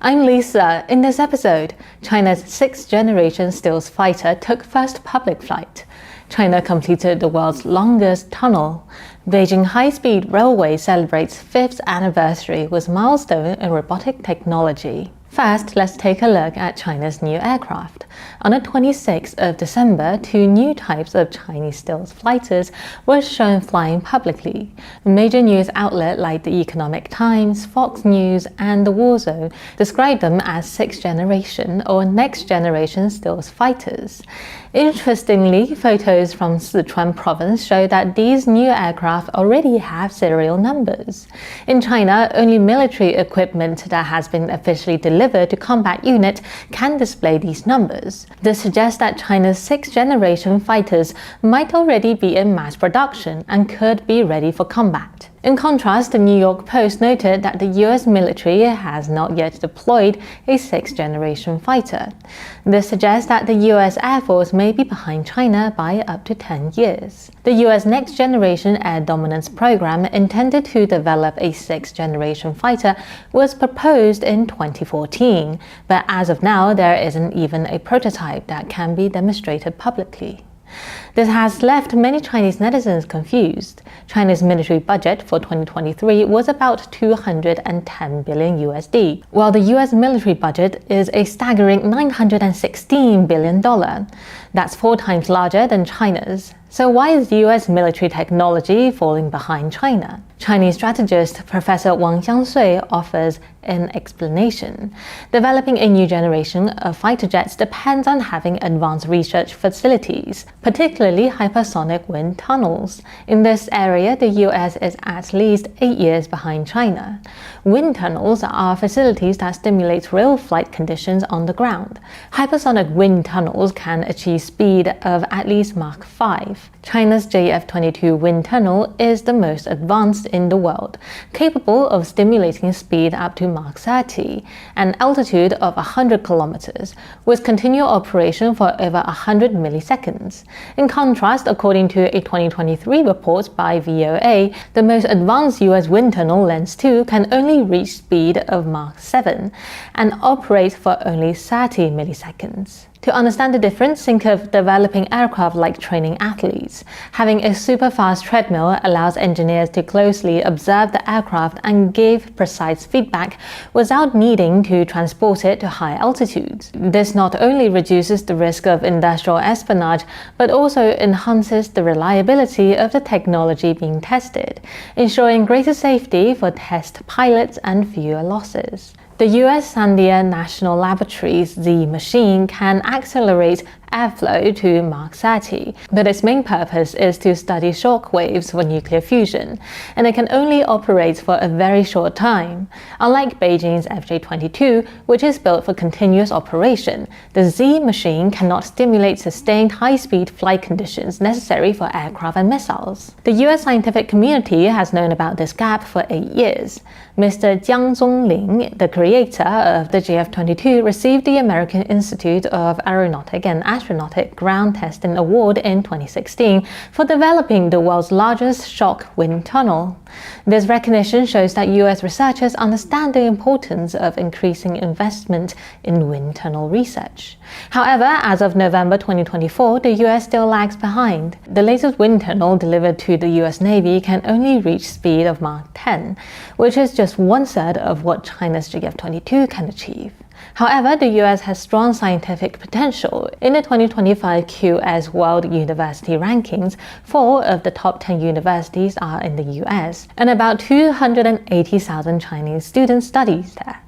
I'm Lisa. In this episode, China's sixth-generation stealth fighter took first public flight. China completed the world's longest tunnel. Beijing High-Speed Railway celebrates 5th anniversary with milestone in robotic technology. First, let's take a look at China's new aircraft. On the 26th of December, 2 new types of Chinese stealth fighters were shown flying publicly. Major news outlets like the Economic Times, Fox News, and the War Zone described them as 6th-generation or next-generation stealth fighters. Interestingly, photos from Sichuan province show that these new aircraft already have serial numbers. In China, only military equipment that has been officially delivered to combat units can display these numbers. This suggests that China's 6th-generation fighters might already be in mass production and could be ready for combat. In contrast, the New York Post noted that the US military has not yet deployed a 6th-generation fighter. This suggests that the US Air Force may be behind China by up to 10 years. The US Next Generation Air Dominance Program, intended to develop a 6th-generation fighter, was proposed in 2014, but as of now, there isn't even a prototype that can be demonstrated publicly. This has left many Chinese netizens confused. China's military budget for 2023 was about 210 billion USD, while the US military budget is a staggering $916 billion. That's 4 times larger than China's. So why is US military technology falling behind China? Chinese strategist Professor Wang Xiangsui offers an explanation. Developing a new generation of fighter jets depends on having advanced research facilities, particularly hypersonic wind tunnels. In this area, the US is at least 8 years behind China. Wind tunnels are facilities that stimulate real flight conditions on the ground. Hypersonic wind tunnels can achieve speed of at least Mach 5. China's JF-22 wind tunnel is the most advanced in the world, capable of stimulating speed up to Mach 30, an altitude of 100 kilometers, with continual operation for over 100 milliseconds. In contrast, according to a 2023 report by VOA, the most advanced US wind tunnel, Lens 2, can only reach speed of Mach 7 and operate for only 30 milliseconds. To understand the difference, think of developing aircraft like training athletes. Having a super-fast treadmill allows engineers to closely observe the aircraft and give precise feedback without needing to transport it to high altitudes. This not only reduces the risk of industrial espionage, but also enhances the reliability of the technology being tested, ensuring greater safety for test pilots and fewer losses. The US Sandia National Laboratory's Z machine can accelerate airflow to Mach 30, but its main purpose is to study shock waves for nuclear fusion, and it can only operate for a very short time. Unlike Beijing's FJ-22, which is built for continuous operation, the Z machine cannot stimulate sustained high-speed flight conditions necessary for aircraft and missiles. The US scientific community has known about this gap for 8 years. Mr. Jiang Zhongling, the creator of the JF-22, received the American Institute of Aeronautic and Astronautic Ground Testing Award in 2016 for developing the world's largest shock wind tunnel. This recognition shows that US researchers understand the importance of increasing investment in wind tunnel research. However, as of November 2024, the US still lags behind. The latest wind tunnel delivered to the US Navy can only reach speed of Mach 10, which is just 1/3 of what China's JF-22 can achieve. However, the US has strong scientific potential. In the 2025 QS World University Rankings, 4 of the top 10 universities are in the US, and about 280,000 Chinese students study there.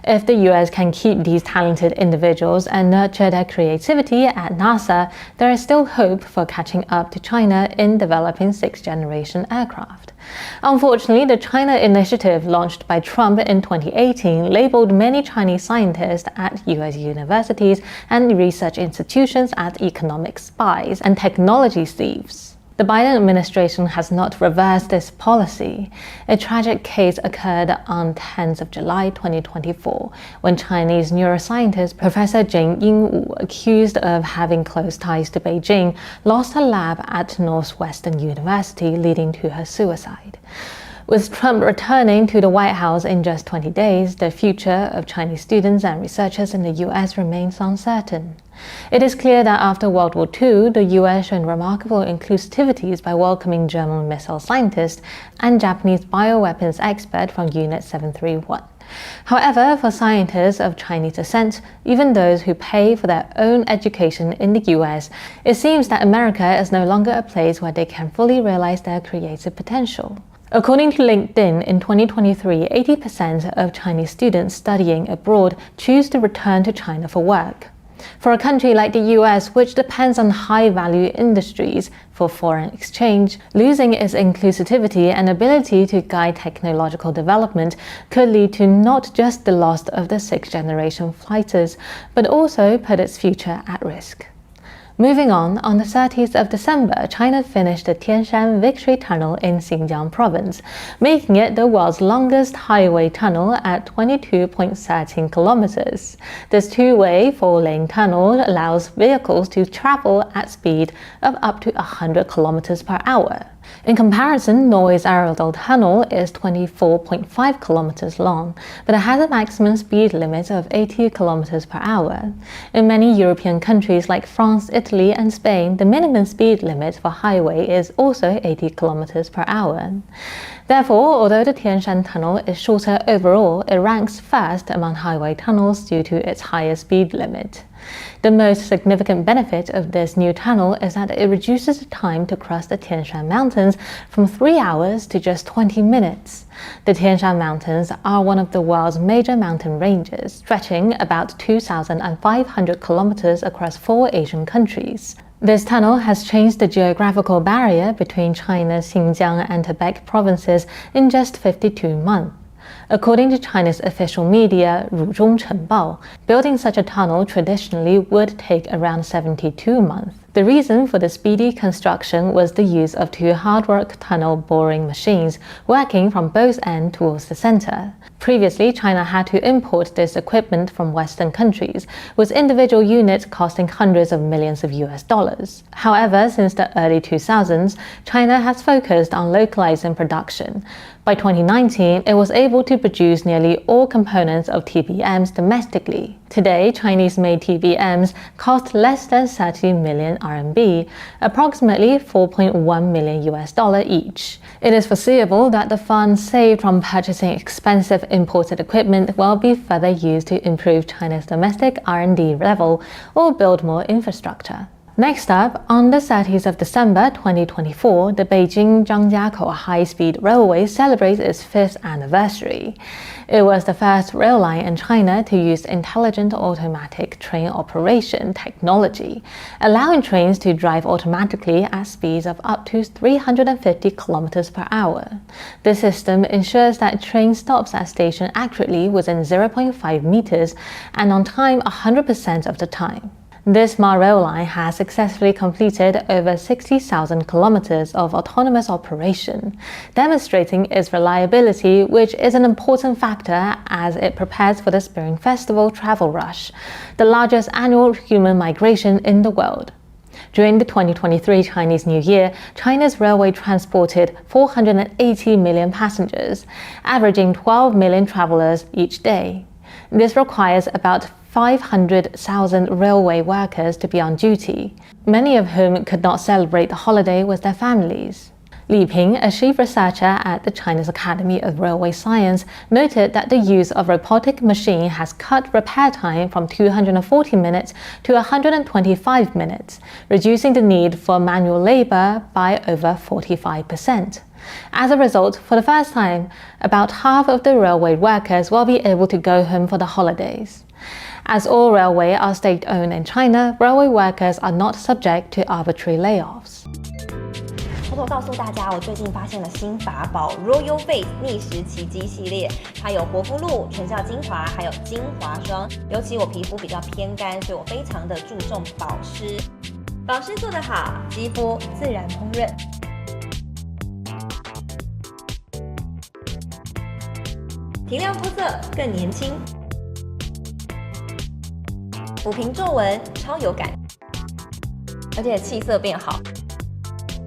If the US can keep these talented individuals and nurture their creativity at NASA, there is still hope for catching up to China in developing 6th-generation aircraft. Unfortunately, the China Initiative launched by Trump in 2018 labeled many Chinese scientists at US universities and research institutions as economic spies and technology thieves. The Biden administration has not reversed this policy. A tragic case occurred on 10th of July 2024 when Chinese neuroscientist Professor Jing Yingwu, accused of having close ties to Beijing, lost her lab at Northwestern University, leading to her suicide. With Trump returning to the White House in just 20 days, the future of Chinese students and researchers in the US remains uncertain. It is clear that after World War II, the US showed remarkable inclusivity by welcoming German missile scientist and Japanese bioweapons expert from Unit 731. However, for scientists of Chinese descent, even those who pay for their own education in the US, it seems that America is no longer a place where they can fully realize their creative potential. According to LinkedIn, in 2023, 80% of Chinese students studying abroad choose to return to China for work. For a country like the US, which depends on high-value industries for foreign exchange, losing its inclusivity and ability to guide technological development could lead to not just the loss of the sixth-generation fighters, but also put its future at risk. Moving on the 30th of December, China finished the Tianshan Victory Tunnel in Xinjiang province, making it the world's longest highway tunnel at 22.13 kilometers. This two-way, four-lane tunnel allows vehicles to travel at speed of up to 100 kilometers per hour. In comparison, Norway's Aurdal Tunnel is 24.5 kilometers long, but it has a maximum speed limit of 80 kilometers per hour. In many European countries like France, Italy, and Spain, the minimum speed limit for highway is also 80 kilometers per hour. Therefore, although the Tianshan Tunnel is shorter overall, it ranks first among highway tunnels due to its higher speed limit. The most significant benefit of this new tunnel is that it reduces the time to cross the Tianshan Mountains from 3 hours to just 20 minutes. The Tianshan Mountains are one of the world's major mountain ranges, stretching about 2,500 kilometers across 4 Asian countries. This tunnel has changed the geographical barrier between China's Xinjiang and Tibet provinces in just 52 months. According to China's official media, Chengbao, building such a tunnel traditionally would take around 72 months. The reason for the speedy construction was the use of 2 hard-work tunnel boring machines working from both ends towards the center. Previously, China had to import this equipment from Western countries, with individual units costing hundreds of millions of US dollars. However, since the early 2000s, China has focused on localizing production. By 2019, it was able to produce nearly all components of TBMs domestically. Today, Chinese-made TBMs cost less than 30 million RMB, approximately 4.1 million US dollar each. It is foreseeable that the funds saved from purchasing expensive imported equipment will be further used to improve China's domestic R&D level or build more infrastructure. Next up, on the 30th of December 2024, the Beijing-Zhangjiakou high-speed railway celebrates its 5th anniversary. It was the first rail line in China to use intelligent automatic train operation technology, allowing trains to drive automatically at speeds of up to 350 kilometers per hour. This system ensures that train stops at station accurately within 0.5 meters and on time 100% of the time. This smart rail line has successfully completed over 60,000 kilometers of autonomous operation, demonstrating its reliability, which is an important factor as it prepares for the Spring Festival travel rush, the largest annual human migration in the world. During the 2023 Chinese New Year, China's railway transported 480 million passengers, averaging 12 million travelers each day. This requires about 500,000 railway workers to be on duty, many of whom could not celebrate the holiday with their families. Li Ping, a chief researcher at the Chinese Academy of Railway Science, noted that the use of robotic machine has cut repair time from 240 minutes to 125 minutes, reducing the need for manual labor by over 45%. As a result, for the first time, about half of the railway workers will be able to go home for the holidays. As all railways are state-owned in China, railway workers are not subject to arbitrary layoffs. 偷偷告诉大家，我最近发现了新法宝 Royal Face 逆时奇迹系列，它有活肤露、全效精华，还有精华霜。尤其我皮肤比较偏干，所以我非常的注重保湿。保湿做得好，肌肤自然烹饪。提亮肤色更年轻，抚平皱纹超有感，而且气色变好。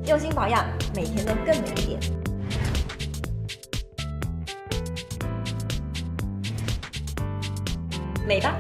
用心保养，每天都更美一点。美吧。